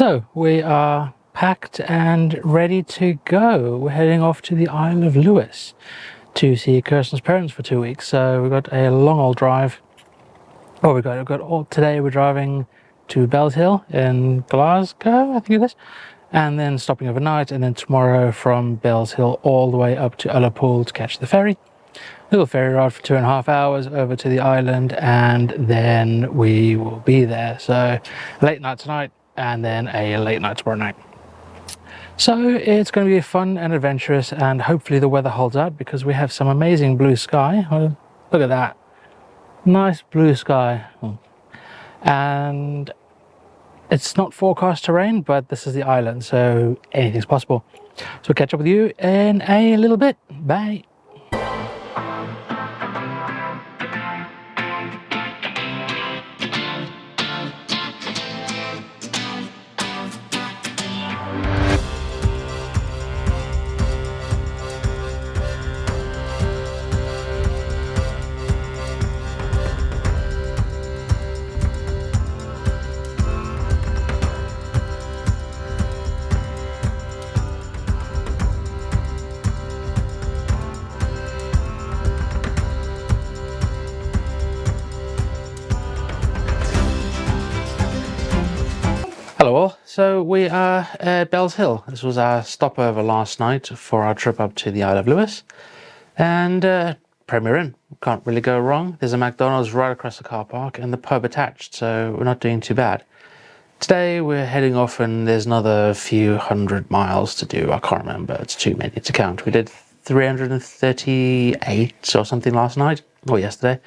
So we are packed and ready to go. We're heading off to the Isle of Lewis to see Kirsten's parents for 2 weeks. So we've got a long old drive. Oh, today we're driving to Bells Hill in Glasgow, I think it is, and then stopping overnight, and then tomorrow from Bells Hill all the way up to Ullapool to catch the ferry. Little ferry ride for 2.5 hours over to the island, and then we will be there. So late night tonight, and then a late night tomorrow night. So it's going to be fun and adventurous, and hopefully the weather holds out because we have some amazing blue sky. Oh, look at that. Nice blue sky. And it's not forecast to rain, but this is the island, so anything's possible. So we'll catch up with you in a little bit. Bye. Hello all, so we are at Bells Hill. This was our stopover last night for our trip up to the Isle of Lewis. And Premier Inn, can't really go wrong. There's a McDonald's right across the car park and the pub attached, so we're not doing too bad. Today we're heading off and there's another few 100 miles to do. I can't remember, it's too many to count. We did 338 or something last night, or yesterday.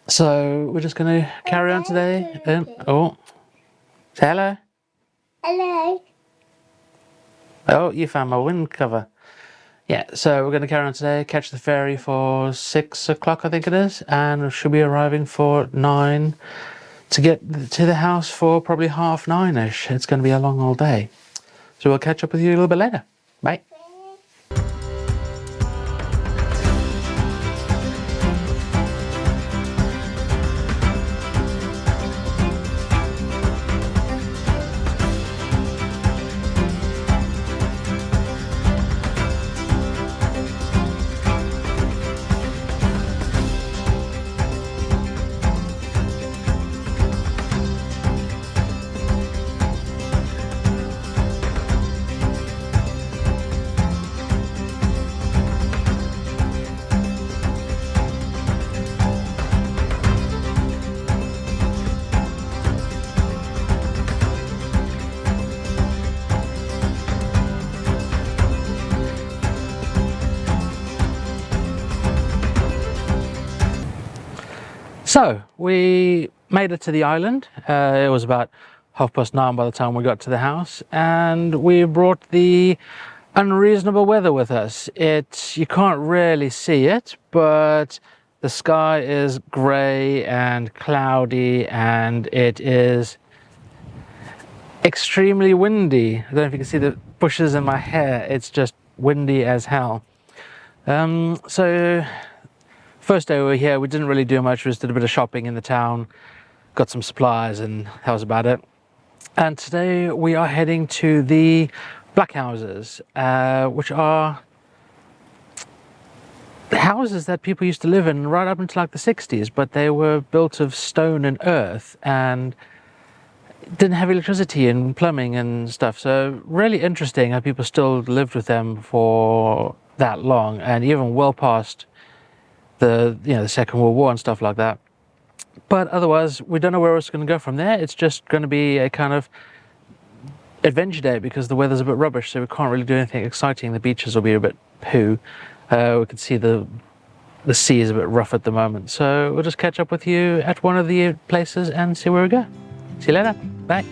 So we're just going to carry on today. Say hello. Hello. Oh, you found my wind cover. Yeah, so we're going to carry on today, catch the ferry for 6 o'clock, I think it is, and we should be arriving for 9 to get to the house for probably 9:30ish. It's going to be a long old day. So we'll catch up with you a little bit later. Bye. So we made it to the island. It was about 9:30 by the time we got to the house, and we brought the unreasonable weather with us. You can't really see it, but the sky is grey and cloudy, and it is extremely windy. I don't know if you can see the bushes in my hair. It's just windy as hell. So first day we were here, we didn't really do much. We just did a bit of shopping in the town, got some supplies, and that was about it. And today we are heading to the Black Houses, which are houses that people used to live in right up until like the 60s, but they were built of stone and earth and didn't have electricity and plumbing and stuff. So really interesting how people still lived with them for that long, and even well past the Second World War and stuff like that. But otherwise, we don't know where it's going to go from there. It's just going to be a kind of adventure day because the weather's a bit rubbish, so we can't really do anything exciting. The beaches will be a bit poo. We can see the sea is a bit rough at the moment. So we'll just catch up with you at one of the places and see where we go. See you later. Bye.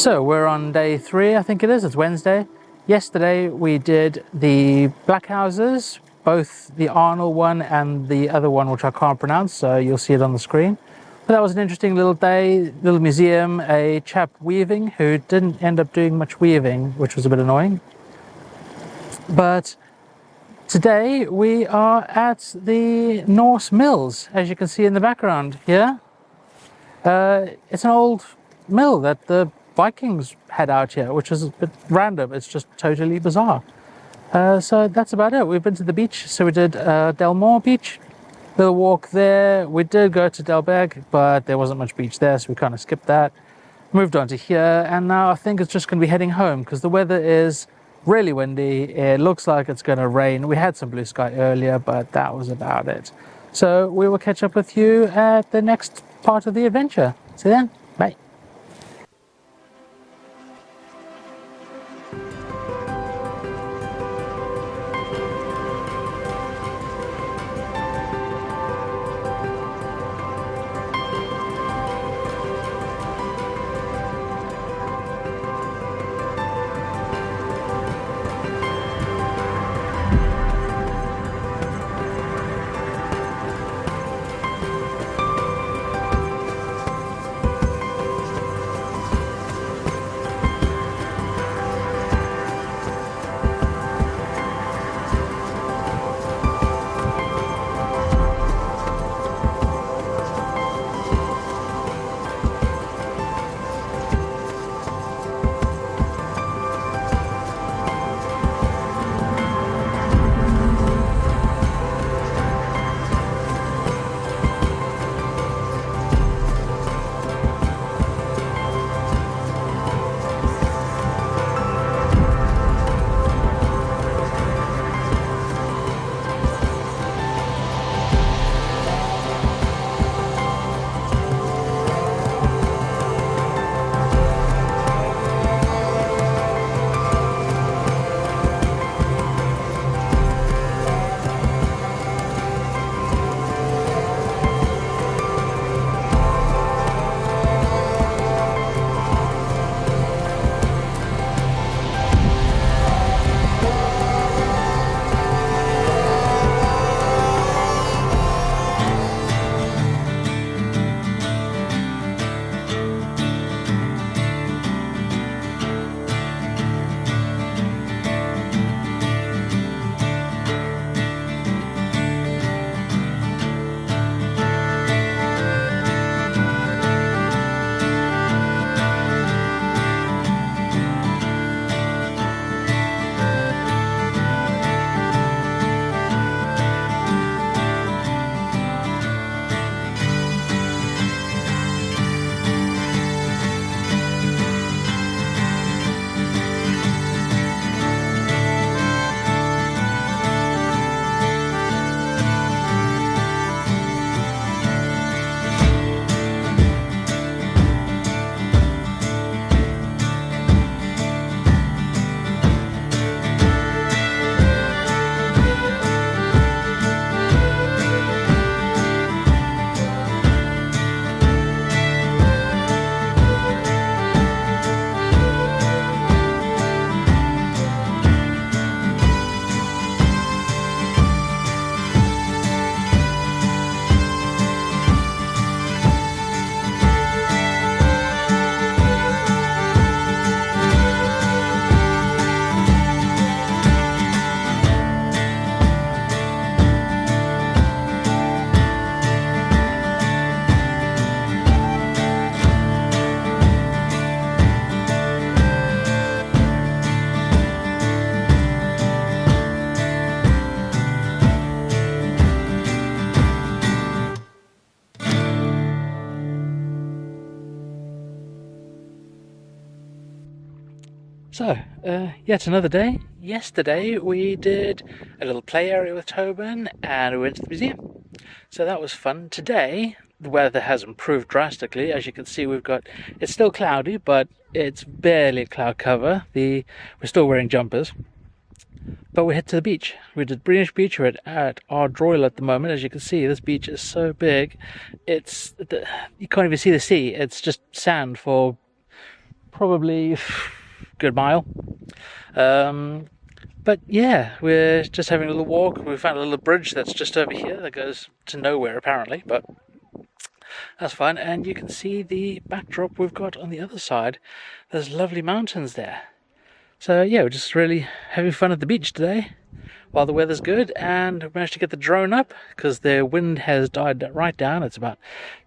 So we're on day 3, I think it is. It's Wednesday. Yesterday we did the black houses, both the Arnol one and the other one, which I can't pronounce, so you'll see it on the screen. But that was an interesting little day, little museum, a chap weaving who didn't end up doing much weaving, which was a bit annoying. But today we are at the Norse mills, as you can see in the background here. It's an old mill that the Vikings had out here, which is a bit random. It's just totally bizarre. So that's about it. We've been to the beach, so we did Dalmore Beach, little walk there. We did go to Dal Beg, but there wasn't much beach there, so we kind of skipped that. Moved on to here, and now I think it's just going to be heading home because the weather is really windy. It looks like it's going to rain. We had some blue sky earlier, but that was about it. So we will catch up with you at the next part of the adventure. See you then. Bye. So, yet another day. Yesterday we did a little play area with Tobin and we went to the museum. So that was fun. Today, the weather has improved drastically. As you can see, it's still cloudy, but it's barely cloud cover. We're still wearing jumpers. But we head to the beach. We did Breanish Beach. We're at Arnol at the moment. As you can see, this beach is so big. You can't even see the sea. It's just sand for probably a good mile. But yeah, we're just having a little walk. We found a little bridge that's just over here that goes to nowhere apparently, but that's fine. And you can see the backdrop we've got on the other side. There's lovely mountains there. So yeah, we're just really having fun at the beach today while the weather's good, and we managed to get the drone up because the wind has died right down. It's about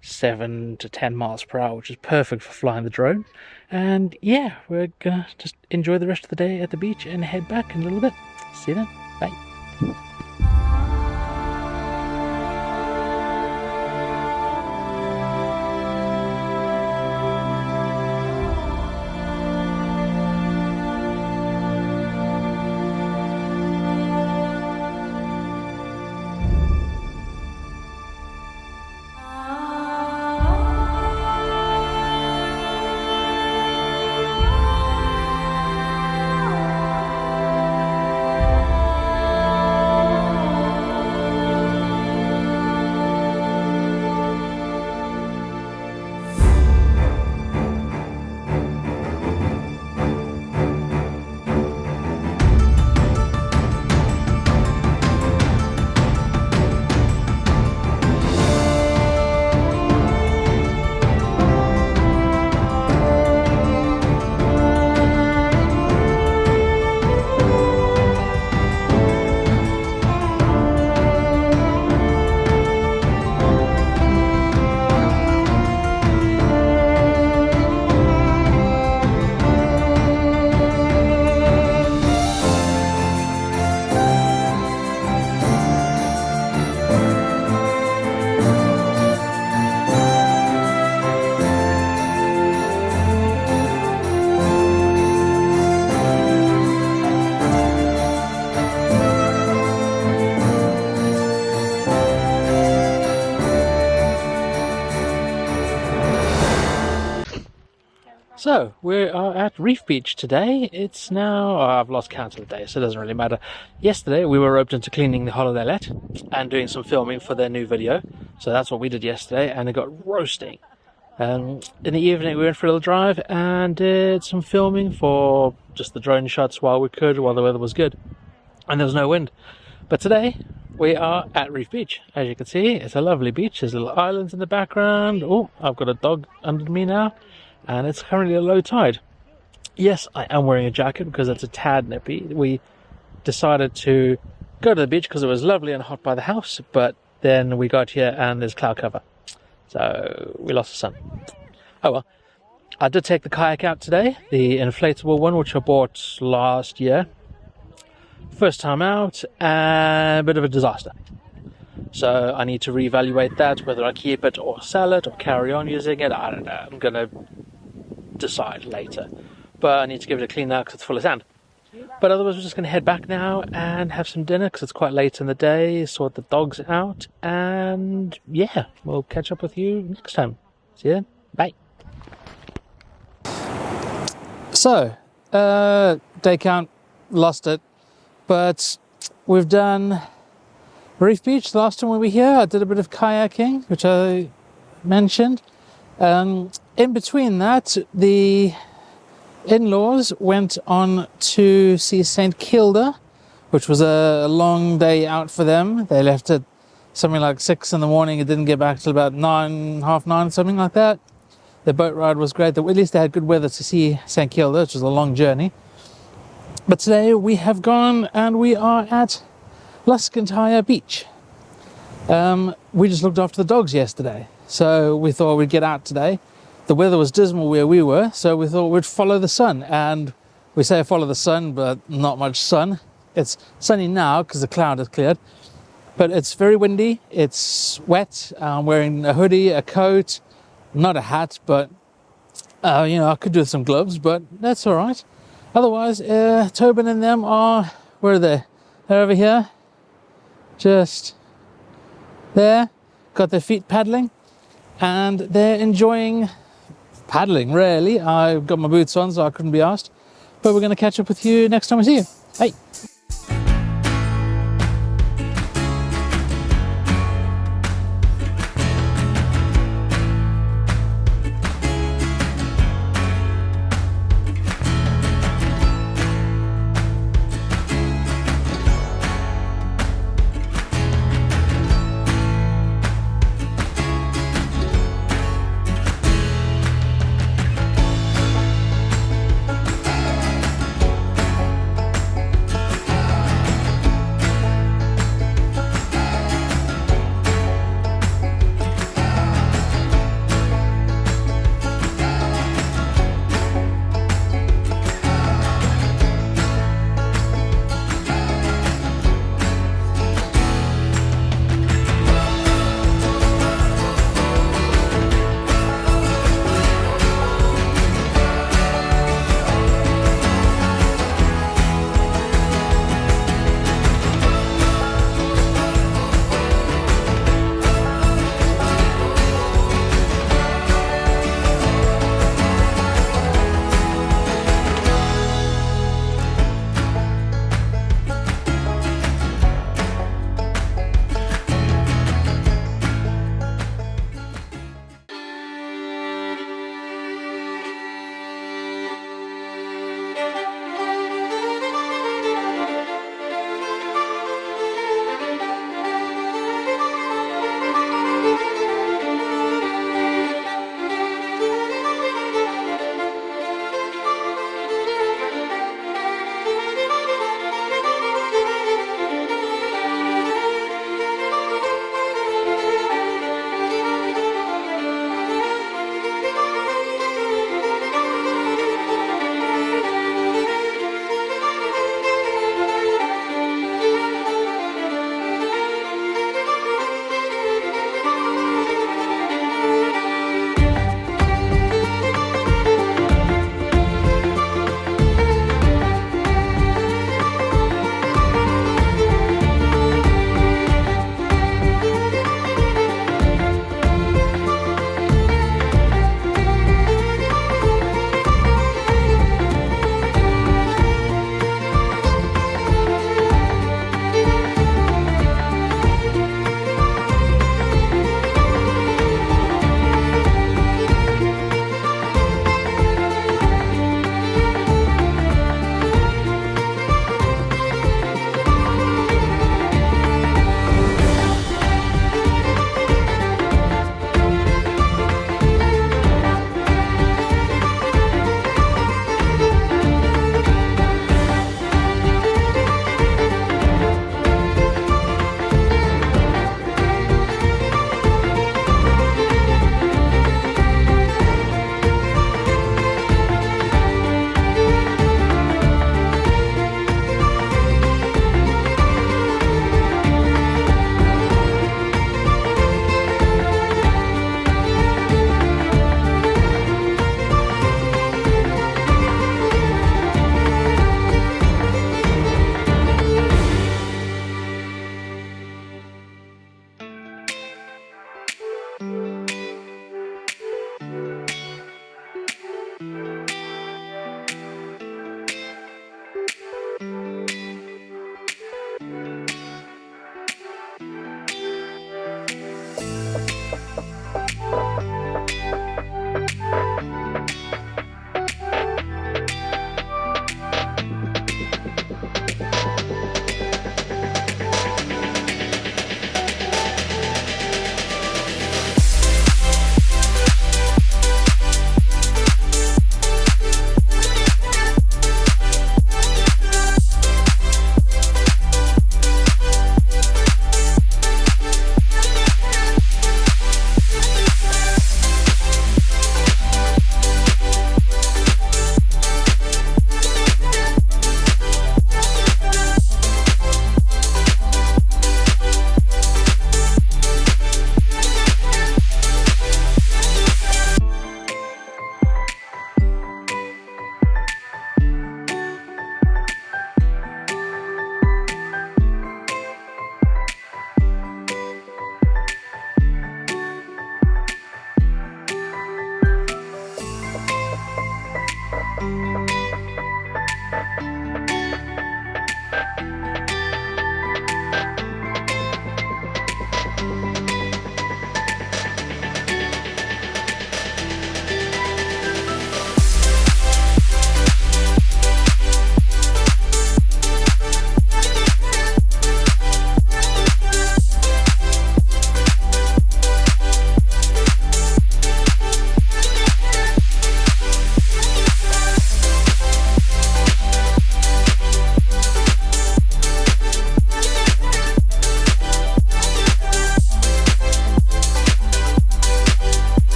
7 to 10 miles per hour, which is perfect for flying the drone. And yeah, we're gonna just enjoy the rest of the day at the beach and head back in a little bit. See you then. Bye. So, we are at Reef Beach today. It's now, I've lost count of the day, so it doesn't really matter. Yesterday, we were roped into cleaning the holiday let and doing some filming for their new video. So that's what we did yesterday, and it got roasting. In the evening, we went for a little drive and did some filming for just the drone shots while we could, while the weather was good. And there was no wind. But today, we are at Reef Beach. As you can see, it's a lovely beach. There's little islands in the background. Oh, I've got a dog under me now. And it's currently a low tide. Yes, I am wearing a jacket because it's a tad nippy. We decided to go to the beach because it was lovely and hot by the house, but then we got here and there's cloud cover. So we lost the sun. Oh well. I did take the kayak out today, the inflatable one which I bought last year. First time out, and a bit of a disaster. So I need to reevaluate that, whether I keep it or sell it or carry on using it. I don't know. I'm going to decide later. But I need to give it a clean out because it's full of sand. But otherwise, we're just going to head back now and have some dinner because it's quite late in the day, sort the dogs out, and yeah, we'll catch up with you next time. See you then. Bye. So, day count, lost it, but we've done Reef Beach. Last time we were here, I did a bit of kayaking, which I mentioned. In between that, the in-laws went on to see St Kilda, which was a long day out for them. They left at something like 6 in the morning. It didn't get back till about 9, half 9, something like that. The boat ride was great. At least they had good weather to see St Kilda, which was a long journey. But today we have gone and we are at Luskintyre Beach. We just looked after the dogs yesterday, so we thought we'd get out today. The weather was dismal where we were, so we thought we'd follow the sun. And we say follow the sun, but not much sun. It's sunny now because the cloud has cleared, but it's very windy, it's wet. I'm wearing a hoodie, a coat, not a hat, but you know, I could do with some gloves, but that's all right. Otherwise, Tobin and them are, where are they? They're over here, just there, got their feet paddling, and they're enjoying paddling, really. I've got my boots on, so I couldn't be asked. But we're going to catch up with you next time I see you. Bye.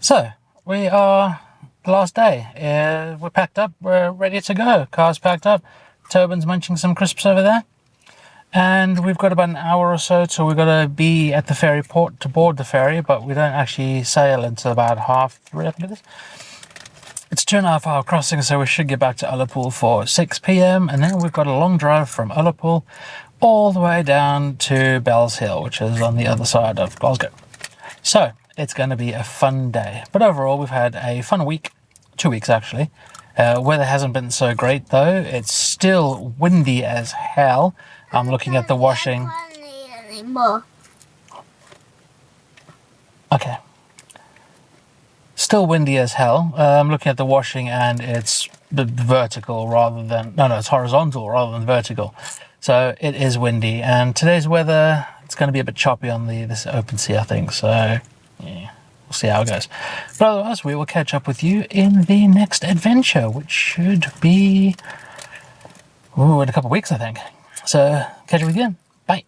So, we are the last day. We're packed up, we're ready to go. Car's packed up, Tobin's munching some crisps over there. And we've got about an hour or so till we've got to be at the ferry port to board the ferry, but we don't actually sail until about 3:30, I think it is. It's a 2.5 hour crossing, so we should get back to Ullapool for 6 p.m. And then we've got a long drive from Ullapool all the way down to Bells Hill, which is on the other side of Glasgow. So it's going to be a fun day. But overall, we've had a fun week, 2 weeks actually. Weather hasn't been so great though. It's still windy as hell. I'm looking at the washing. I can't eat anymore. Okay. Still windy as hell. I'm looking at the washing and it's vertical rather than... No, it's horizontal rather than vertical. So it is windy. And today's weather, it's going to be a bit choppy on this open sea, I think. So, yeah, we'll see how it goes. But otherwise, we will catch up with you in the next adventure, which should be... in a couple of weeks, I think. So, catch you again. Bye.